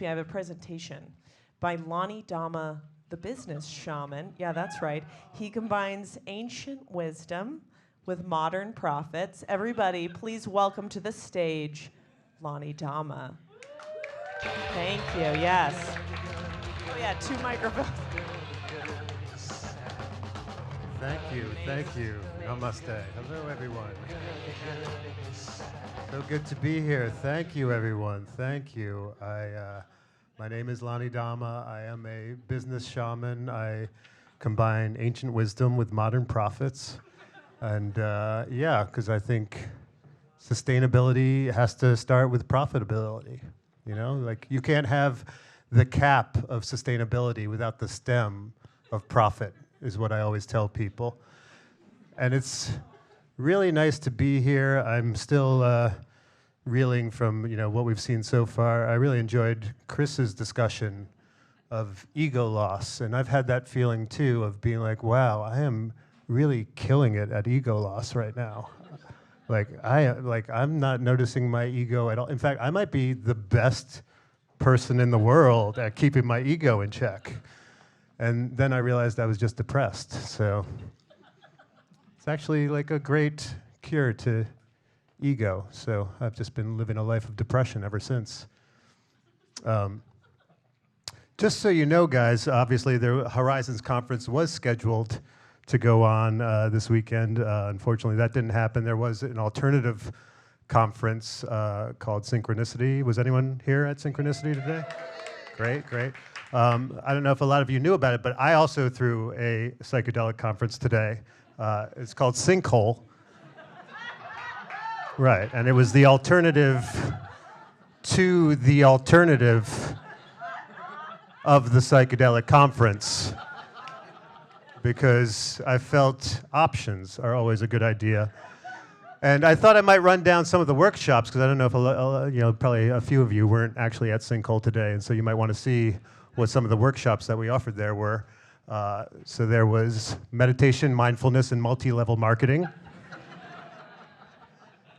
I have a presentation by Lonnie Dama, the business shaman. Yeah, that's right. He combines ancient wisdom with modern profits. Everybody, please welcome to the stage, Lonnie Dama. Thank you, yes. Oh yeah, 2 microphones. Thank you. Namaste. Hello, everyone. So good to be here. Thank you, everyone. Thank you. My name is Lonnie Dama. I am a business shaman. I combine ancient wisdom with modern profits. And yeah, because I think sustainability has to start with profitability. You know, like you can't have the cap of sustainability without the stem of profit, is what I always tell people. And it's really nice to be here. I'm still reeling from what we've seen so far. I really enjoyed Chris's discussion of ego loss, and I've had that feeling too of being like, wow, I am really killing it at ego loss right now. I'm not noticing my ego at all. In fact, I might be the best person in the world at keeping my ego in check. And then I realized I was just depressed. So it's actually like a great cure to ego. So I've just been living a life of depression ever since. Just so you know, guys, obviously the Horizons Conference was scheduled to go on this weekend. Unfortunately, that didn't happen. There was an alternative conference called Synchronicity. Was anyone here at Synchronicity today? Great. I don't know if a lot of you knew about it, but I also threw a psychedelic conference today. It's called Synchole. Right, and it was the alternative to the alternative of the psychedelic conference, because I felt options are always a good idea. And I thought I might run down some of the workshops, because I don't know if probably a few of you weren't actually at Synchole today, and so you might want to see what some of the workshops that we offered there were. So there was meditation, mindfulness, and multi-level marketing.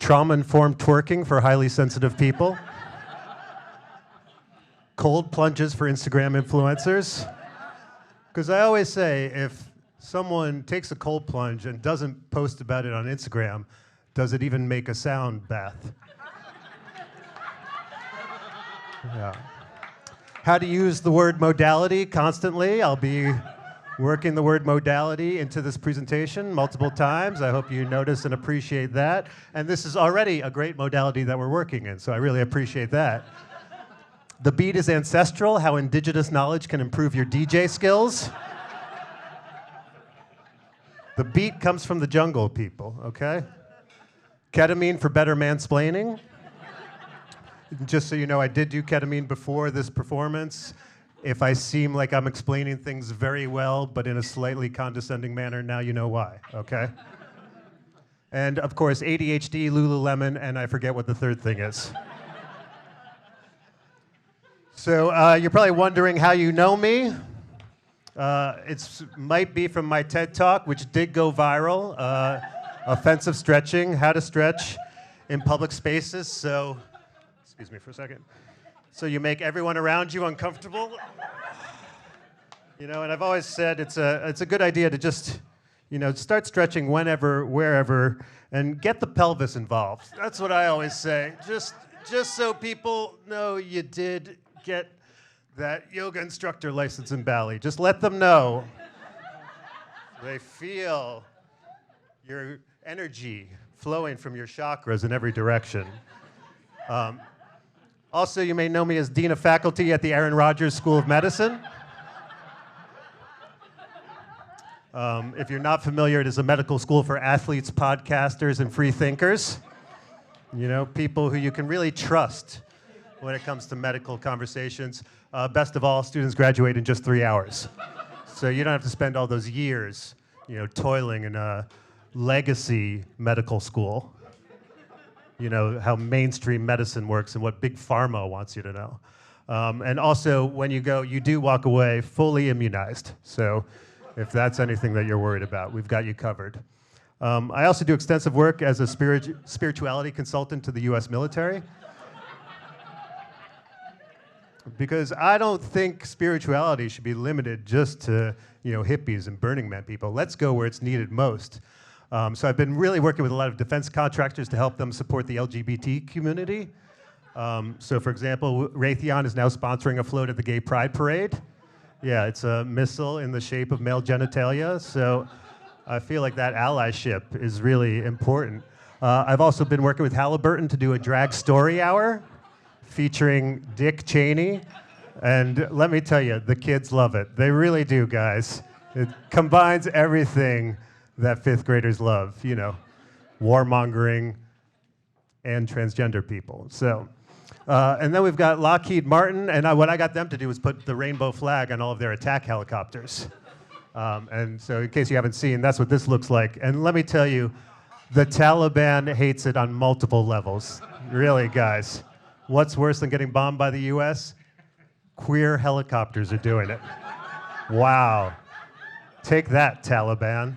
Trauma-informed twerking for highly sensitive people. Cold plunges for Instagram influencers. Because I always say, if someone takes a cold plunge and doesn't post about it on Instagram, does it even make a sound bath? Yeah. How to use the word modality constantly. I'll be working the word modality into this presentation multiple times. I hope you notice and appreciate that. And this is already a great modality that we're working in, so I really appreciate that. The beat is ancestral, how indigenous knowledge can improve your DJ skills. The beat comes from the jungle, people, okay? Ketamine for better mansplaining. Just so you know, I did do ketamine before this performance. If I seem like I'm explaining things very well, but in a slightly condescending manner, now you know why, okay? And of course, ADHD, Lululemon, and I forget what the third thing is. So you're probably wondering how you know me. It might be from my TED Talk, which did go viral. Offensive stretching, how to stretch in public spaces. So, excuse me for a second. So you make everyone around you uncomfortable. And I've always said it's a good idea to just, start stretching whenever, wherever, and get the pelvis involved. That's what I always say. Just so people know you did get that yoga instructor license in Bali. Just let them know. They feel your energy flowing from your chakras in every direction. Also, you may know me as Dean of Faculty at the Aaron Rodgers School of Medicine. If you're not familiar, it is a medical school for athletes, podcasters, and free thinkers. People who you can really trust when it comes to medical conversations. Best of all, students graduate in just 3 hours. So you don't have to spend all those years, toiling in a legacy medical school. How mainstream medicine works and what big pharma wants you to know. And also, when you go, you do walk away fully immunized. So if that's anything that you're worried about, we've got you covered. I also do extensive work as a spirituality consultant to the US military. because I don't think spirituality should be limited just to hippies and Burning Man people. Let's go where it's needed most. So I've been really working with a lot of defense contractors to help them support the LGBT community. So for example, Raytheon is now sponsoring a float at the Gay Pride Parade. Yeah, it's a missile in the shape of male genitalia. So I feel like that allyship is really important. I've also been working with Halliburton to do a drag story hour featuring Dick Cheney. And let me tell you, the kids love it. They really do, guys. It combines everything that fifth graders love, warmongering and transgender people. So, and then we've got Lockheed Martin, and what I got them to do was put the rainbow flag on all of their attack helicopters. And so in case you haven't seen, that's what this looks like. And let me tell you, the Taliban hates it on multiple levels. Really, guys. What's worse than getting bombed by the US? Queer helicopters are doing it. Wow. Take that, Taliban.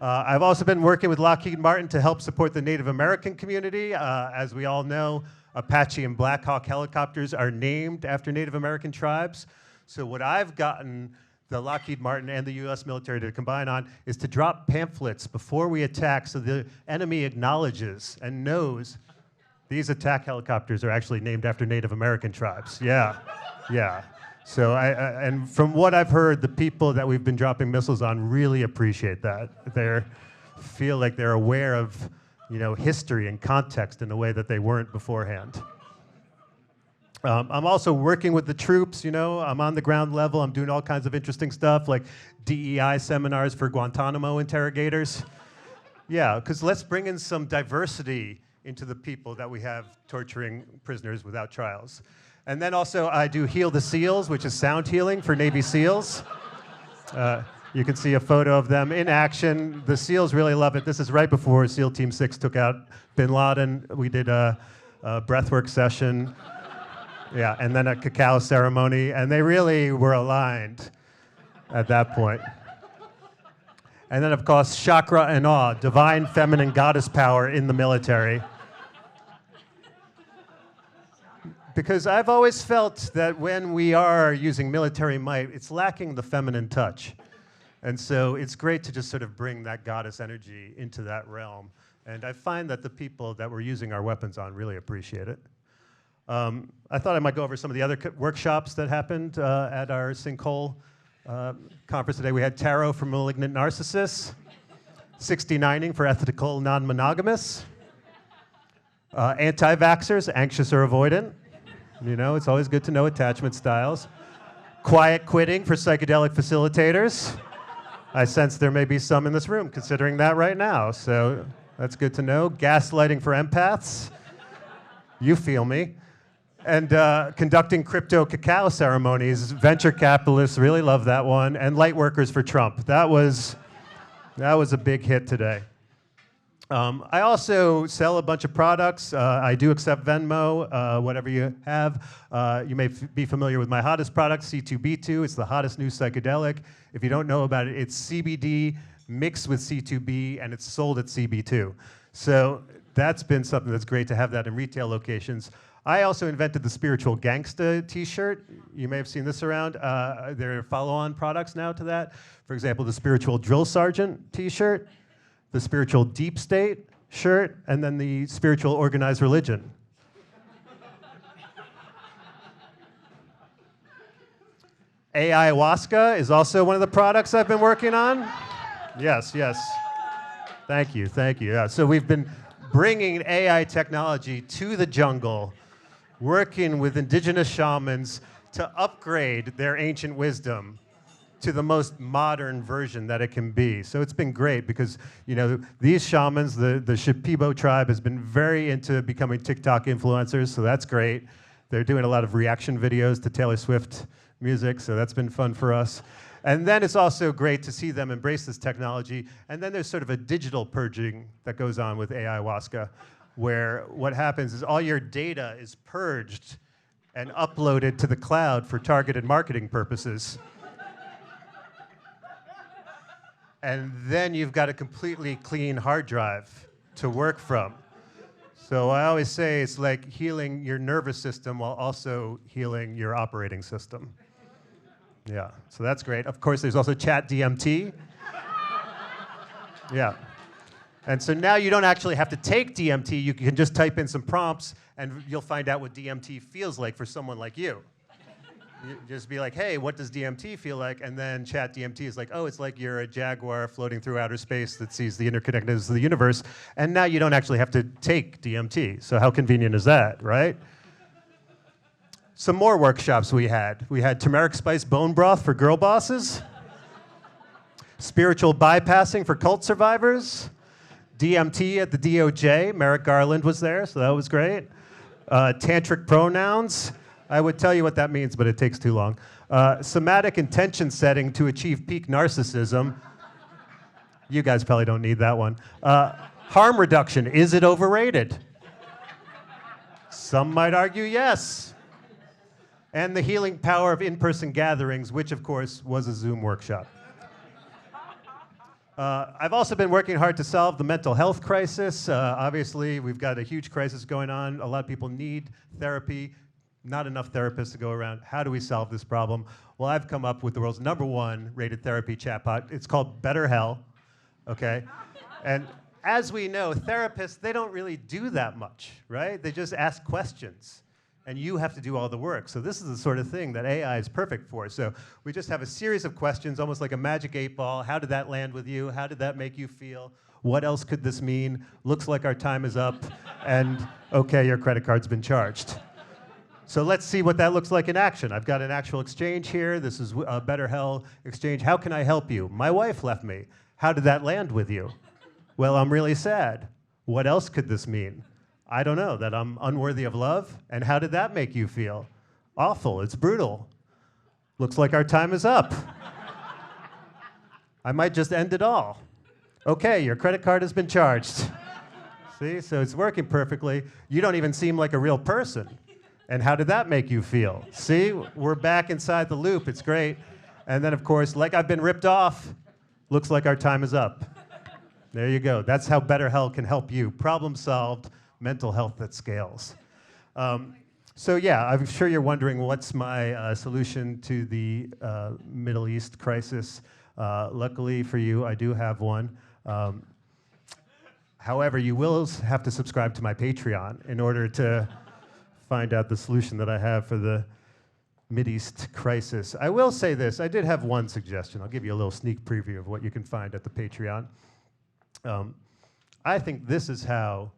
I've also been working with Lockheed Martin to help support the Native American community. As we all know, Apache and Black Hawk helicopters are named after Native American tribes. So what I've gotten the Lockheed Martin and the US military to combine on is to drop pamphlets before we attack so the enemy acknowledges and knows these attack helicopters are actually named after Native American tribes. Yeah, yeah. So and from what I've heard, the people that we've been dropping missiles on really appreciate that. They feel like they're aware of, history and context in a way that they weren't beforehand. I'm also working with the troops, I'm on the ground level. I'm doing all kinds of interesting stuff like DEI seminars for Guantanamo interrogators. Yeah, because let's bring in some diversity into the people that we have torturing prisoners without trials. And then also I do Heal the SEALs, which is sound healing for Navy SEALs. You can see a photo of them in action. The SEALs really love it. This is right before SEAL Team 6 took out bin Laden. We did a breathwork session. Yeah, and then a cacao ceremony, and they really were aligned at that point. And then, of course, chakra and awe, divine feminine goddess power in the military. Because I've always felt that when we are using military might, it's lacking the feminine touch. And so it's great to just sort of bring that goddess energy into that realm. And I find that the people that we're using our weapons on really appreciate it. I thought I might go over some of the other workshops that happened at our Synchole conference today. We had tarot for malignant narcissists, 69ing for ethical non-monogamous, anti-vaxxers, anxious or avoidant. It's always good to know attachment styles. Quiet quitting for psychedelic facilitators. I sense there may be some in this room considering that right now, so that's good to know. Gaslighting for empaths. You feel me. And conducting crypto cacao ceremonies. Venture capitalists really love that one. And light workers for Trump. That was a big hit today. I also sell a bunch of products. I do accept Venmo, whatever you have. You may be familiar with my hottest product, C2B2. It's the hottest new psychedelic. If you don't know about it, it's CBD mixed with C2B, and it's sold at CB2. So that's been something that's great to have that in retail locations. I also invented the Spiritual Gangsta t-shirt. You may have seen this around. There are follow-on products now to that. For example, the Spiritual Drill Sergeant t-shirt, the Spiritual Deep State shirt, and then the Spiritual Organized Religion. Ayahuasca is also one of the products I've been working on. Yes, yes. Thank you, thank you. Yeah, so we've been bringing AI technology to the jungle, working with indigenous shamans to upgrade their ancient wisdom to the most modern version that it can be. So it's been great because, these shamans, the Shipibo tribe has been very into becoming TikTok influencers, so that's great. They're doing a lot of reaction videos to Taylor Swift music, so that's been fun for us. And then it's also great to see them embrace this technology. And then there's sort of a digital purging that goes on with ayahuasca, where what happens is all your data is purged and uploaded to the cloud for targeted marketing purposes. And then you've got a completely clean hard drive to work from. So I always say it's like healing your nervous system while also healing your operating system. Yeah, so that's great. Of course, there's also chat DMT. Yeah. And so now you don't actually have to take DMT. You can just type in some prompts, and you'll find out what DMT feels like for someone like you. You just be like, hey, what does DMT feel like? And then chat DMT is like, oh, it's like you're a jaguar floating through outer space that sees the interconnectedness of the universe. And now you don't actually have to take DMT. So how convenient is that, right? Some more workshops we had. We had turmeric spice bone broth for girl bosses, spiritual bypassing for cult survivors, DMT at the DOJ. Merrick Garland was there, so that was great. Tantric pronouns. I would tell you what that means, but it takes too long. Somatic intention setting to achieve peak narcissism. You guys probably don't need that one. Harm reduction. Is it overrated? Some might argue yes. And the healing power of in-person gatherings, which, of course, was a Zoom workshop. I've also been working hard to solve the mental health crisis. Obviously, we've got a huge crisis going on. A lot of people need therapy. Not enough therapists to go around. How do we solve this problem? Well, I've come up with the world's #1 rated therapy chatbot. It's called BetterHell, okay? And as we know, therapists, they don't really do that much, right? They just ask questions, and you have to do all the work. So this is the sort of thing that AI is perfect for. So we just have a series of questions, almost like a magic 8-ball. How did that land with you? How did that make you feel? What else could this mean? Looks like our time is up, and okay, your credit card's been charged. So let's see what that looks like in action. I've got an actual exchange here. This is a BetterHell exchange. How can I help you? My wife left me. How did that land with you? Well, I'm really sad. What else could this mean? I don't know, that I'm unworthy of love? And how did that make you feel? Awful, it's brutal. Looks like our time is up. I might just end it all. Okay, your credit card has been charged. See, so it's working perfectly. You don't even seem like a real person. And how did that make you feel? See, we're back inside the loop. It's great. And then, of course, like I've been ripped off, looks like our time is up. There you go. That's how BetterHell can help you. Problem solved, mental health that scales. So yeah, I'm sure you're wondering what's my solution to the Middle East crisis. Luckily for you, I do have one. However, you will have to subscribe to my Patreon in order to find out the solution that I have for the Mideast crisis. I will say this, I did have one suggestion. I'll give you a little sneak preview of what you can find at the Patreon. I think this is how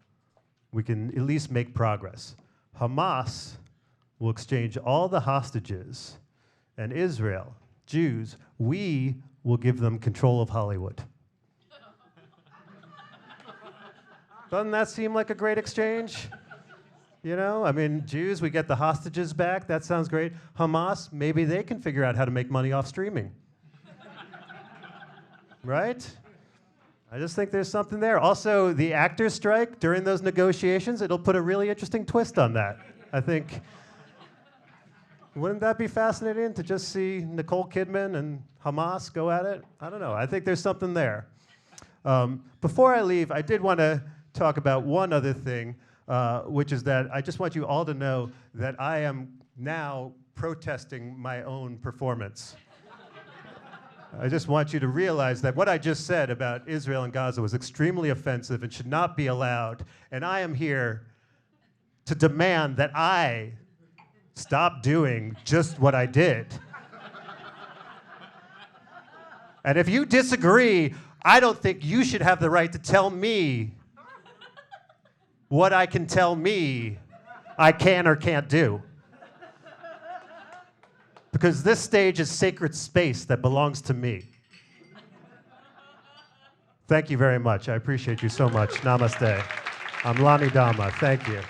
we can at least make progress. Hamas will exchange all the hostages, and Israel, Jews, we will give them control of Hollywood. Doesn't that seem like a great exchange? You know, I mean, Jews, we get the hostages back. That sounds great. Hamas, maybe they can figure out how to make money off streaming. Right? I just think there's something there. Also, the actors' strike during those negotiations, it'll put a really interesting twist on that. I think, wouldn't that be fascinating to just see Nicole Kidman and Hamas go at it? I don't know. I think there's something there. Before I leave, I did want to talk about one other thing, which is that I just want you all to know that I am now protesting my own performance. I just want you to realize that what I just said about Israel and Gaza was extremely offensive and should not be allowed. And I am here to demand that I stop doing just what I did. And if you disagree, I don't think you should have the right to tell me what I can tell me I can or can't do. Because this stage is sacred space that belongs to me. Thank you very much. I appreciate you so much. Namaste. I'm Lonnie Dama. Thank you.